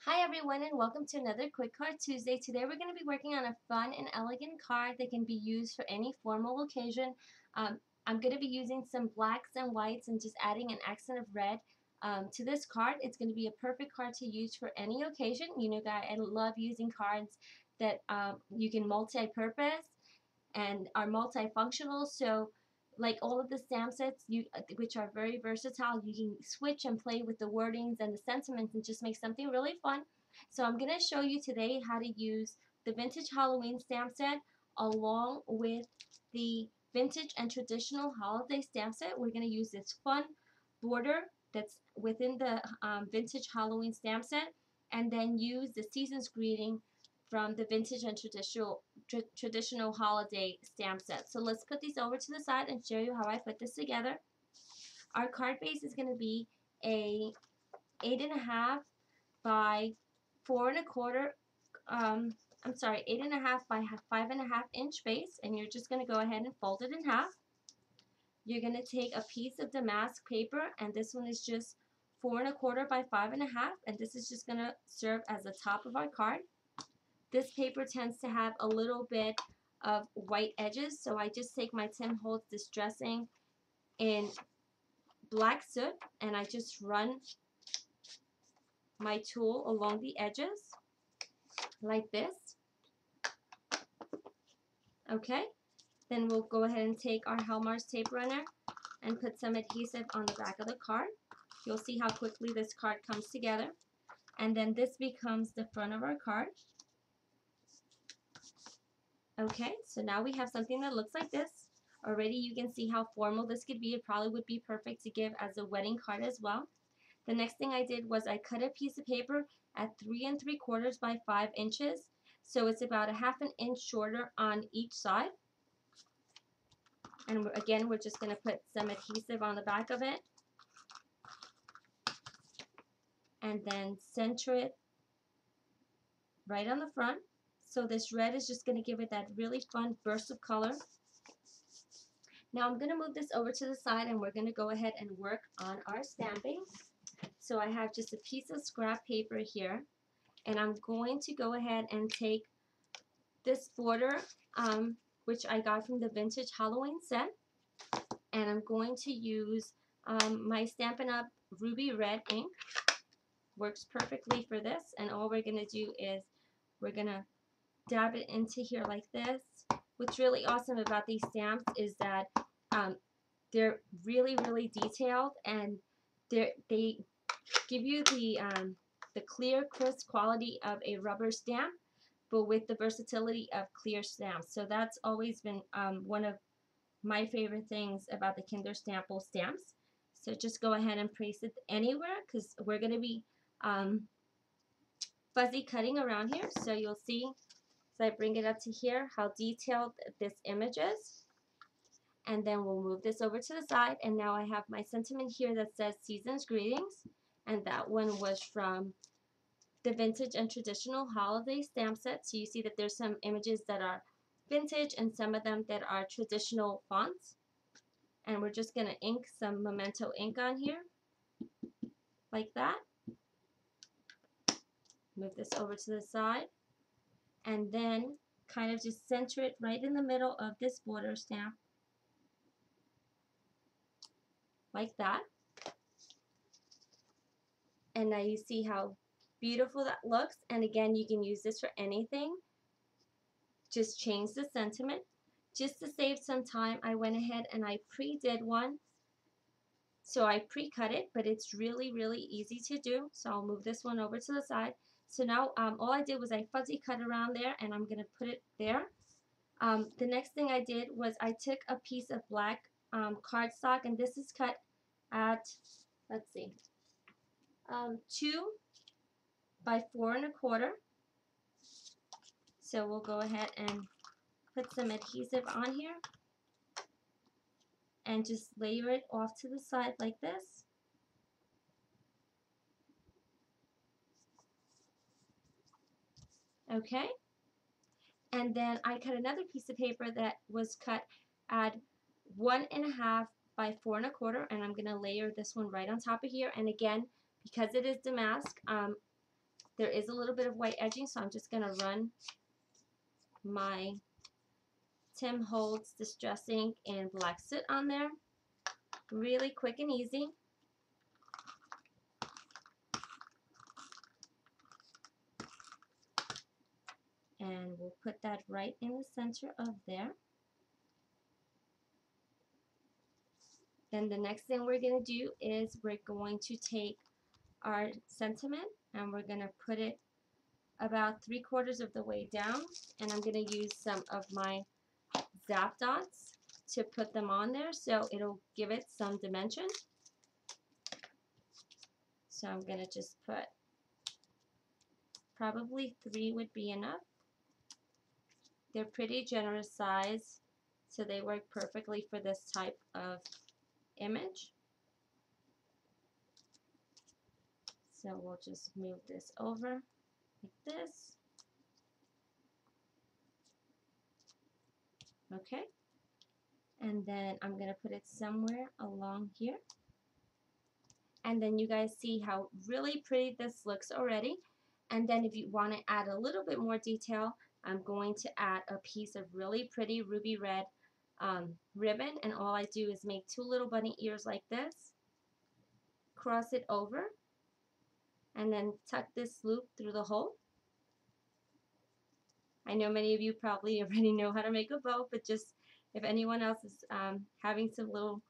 Hi everyone and welcome to another Quick Card Tuesday. Today we're going to be working on a fun and elegant card that can be used for any formal occasion. I'm going to be using some blacks and whites and just adding an accent of red to this card. It's going to be a perfect card to use for any occasion. You know, guys, I love using cards that you can multi-purpose and are multifunctional. So like all of the stamp sets, which are very versatile, you can switch and play with the wordings and the sentiments and just make something really fun. So I'm going to show you today how to use the vintage Halloween stamp set along with the vintage and traditional holiday stamp set. We're going to use this fun border that's within the vintage Halloween stamp set, and then use the season's greeting from the vintage and traditional holiday stamp set. So let's put these over to the side and show you how I put this together. Our card base is going to be a 8.5 by 4.25. I'm sorry, 8.5 by 5.5 inch base, and you're just going to go ahead and fold it in half. You're going to take a piece of damask paper, and this one is just 4.25 by 5.5, and this is just going to serve as the top of our card. This paper tends to have a little bit of white edges, so I just take my Tim Holtz Distressing in black soot and I just run my tool along the edges like this. Okay, then we'll go ahead and take our Hellmann's tape runner and put some adhesive on the back of the card. You'll see how quickly this card comes together, and then this becomes the front of our card. Okay, so now we have something that looks like this. Already you can see how formal this could be. It probably would be perfect to give as a wedding card as well. The next thing I did was I cut a piece of paper at 3 3/4 by 5 inches. So it's about a 1/2 inch shorter on each side. And again, we're just going to put some adhesive on the back of it. And then center it right on the front. So this red is just going to give it that really fun burst of color. Now I'm going to move this over to the side and we're going to go ahead and work on our stamping. So I have just a piece of scrap paper here, and I'm going to go ahead and take this border, which I got from the vintage Halloween set, and I'm going to use my Stampin' Up! Ruby Red ink. Works perfectly for this, and all we're going to do is we're going to dab it into here like this. What's really awesome about these stamps is that they're really, really detailed, and they give you the clear, crisp quality of a rubber stamp, but with the versatility of clear stamps. So that's always been one of my favorite things about the Kinder Stample stamps. So just go ahead and place it anywhere, because we're going to be fuzzy cutting around here. So you'll see, as I bring it up to here, how detailed this image is. And then we'll move this over to the side, and now I have my sentiment here that says Season's Greetings, and that one was from the vintage and traditional holiday stamp set. So you see that there's some images that are vintage and some of them that are traditional fonts. And we're just going to ink some Memento ink on here like that. Move this over to the side, and then kind of just center it right in the middle of this border stamp like that. And now you see how beautiful that looks. And again, you can use this for anything. Just change the sentiment. Just to save some time, I went ahead and I pre-did one. So I pre-cut it, but it's really, really easy to do. So I'll move this one over to the side. So now all I did was I fuzzy cut around there, and I'm going to put it there. The next thing I did was I took a piece of black cardstock, and this is cut at, let's see, 2 by 4 1/4. So we'll go ahead and put some adhesive on here and just layer it off to the side like this. Okay, and then I cut another piece of paper that was cut at 1.5 by 4 1/4, and I'm going to layer this one right on top of here. And again, because it is damask, There is a little bit of white edging, so I'm just going to run my Tim Holtz Distress Ink in Black Soot on there. Really quick and easy. And we'll put that right in the center of there. Then the next thing we're going to do is we're going to take our sentiment and we're going to put it about 3/4 of the way down, and I'm going to use some of my zap dots to put them on there so it'll give it some dimension. So I'm going to just put, probably 3 would be enough. They're pretty generous size, so they work perfectly for this type of image. So we'll just move this over like this. Okay. And then I'm going to put it somewhere along here. And then you guys see how really pretty this looks already. And then if you want to add a little bit more detail, I'm going to add a piece of really pretty ruby red ribbon. And all I do is make 2 little bunny ears like this, cross it over, and then tuck this loop through the hole. I know many of you probably already know how to make a bow, but just if anyone else is having some little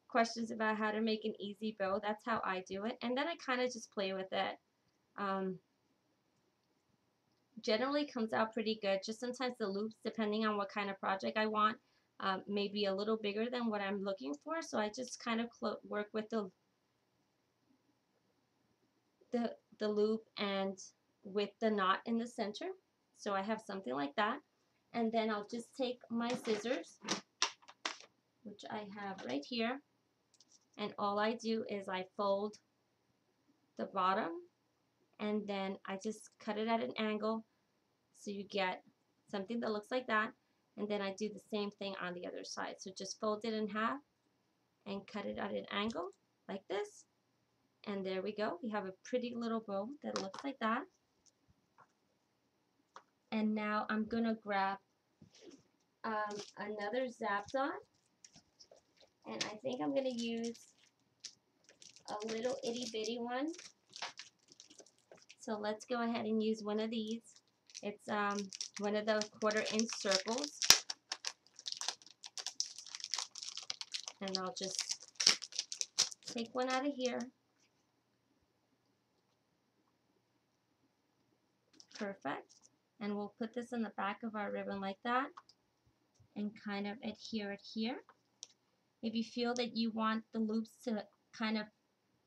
questions about how to make an easy bow, that's how I do it. And then I kind of just play with it. Generally comes out pretty good. Just sometimes the loops, depending on what kind of project I want, may be a little bigger than what I'm looking for. So I just kind of work with the loop and with the knot in the center. So I have something like that. And then I'll just take my scissors, which I have right here, and all I do is I fold the bottom and then I just cut it at an angle so you get something that looks like that, and then I do the same thing on the other side. So just fold it in half and cut it at an angle like this, and there we go. We have a pretty little bow that looks like that. And now I'm gonna grab another zap dot, and I think I'm gonna use a little itty bitty one. So let's go ahead and use one of these. It's one of the 1/4 inch circles. And I'll just take one out of here. Perfect. And we'll put this in the back of our ribbon like that and kind of adhere it here. If you feel that you want the loops to kind of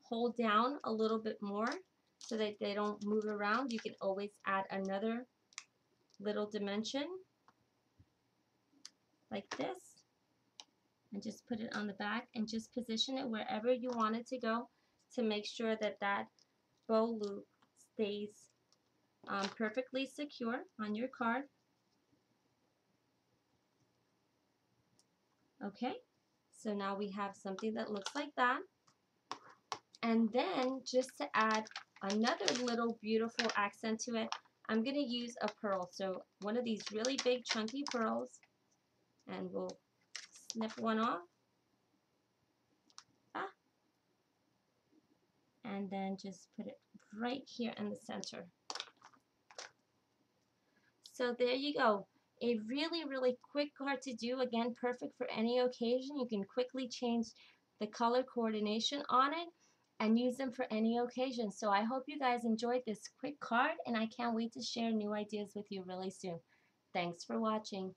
hold down a little bit more so that they don't move around, you can always add another little dimension like this and just put it on the back and just position it wherever you want it to go to make sure that that bow loop stays perfectly secure on your card. Okay, so now we have something that looks like that. And then just to add another little beautiful accent to it, I'm going to use a pearl. So one of these really big chunky pearls, and we'll snip one off. And then just put it right here in the center. So there you go. A really quick card to do. Again, perfect for any occasion. You can quickly change the color coordination on it and use them for any occasion. So I hope you guys enjoyed this quick card, and I can't wait to share new ideas with you really soon. Thanks for watching.